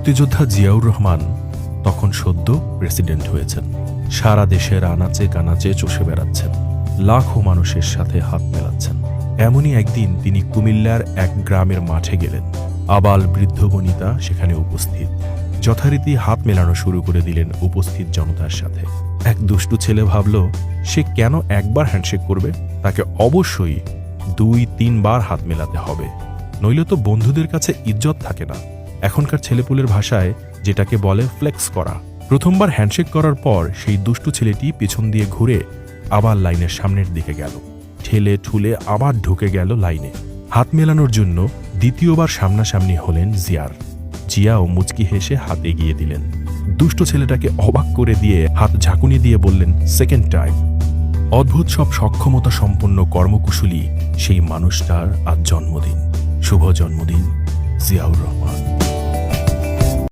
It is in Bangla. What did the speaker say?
মুক্তিযোদ্ধা জিয়াউর রহমান তখন সদ্য প্রেসিডেন্ট হয়েছেন। সারা দেশের আনাচে কানাচে চষে বেড়াচ্ছেন, লাখো মানুষের সাথে হাত মেলাচ্ছেন। এমনই একদিন তিনি কুমিল্লার এক গ্রামের মাঠে গেলেন। আবাল বৃদ্ধ বনিতা সেখানে উপস্থিত। যথারীতি হাত মেলানো শুরু করে দিলেন উপস্থিত জনতার সাথে। এক দুষ্টু ছেলে ভাবল, সে কেন একবার হ্যান্ডশেক করবে, তাকে অবশ্যই 2-3 বার হাত মেলাতে হবে, নইলে তো বন্ধুদের কাছে ইজ্জত থাকে না। এখনকার ছেলেপুলের ভাষায় যেটাকে বলে ফ্লেক্স করা। প্রথমবার হ্যান্ডশেক করার পর সেই দুষ্টু ছেলেটি পিছন দিয়ে ঘুরে আবার লাইনের সামনের দিকে গেল। ঠেলে ঠুলে আবার ঢুকে গেল লাইনে। হাত মেলানোর জন্য দ্বিতীয়বার সামনাসামনি হলেন জিয়ার। জিয়াও মুচকি হেসে হাত এগিয়ে দিলেন। দুষ্ট ছেলেটাকে অবাক করে দিয়ে হাত ঝাঁকুনি দিয়ে বললেন, সেকেন্ড টাইম। অদ্ভুত সব সক্ষমতা সম্পন্ন কর্মকুশলী সেই মানুষটার আজ জন্মদিন। শুভ জন্মদিন জিয়াউর রহমান।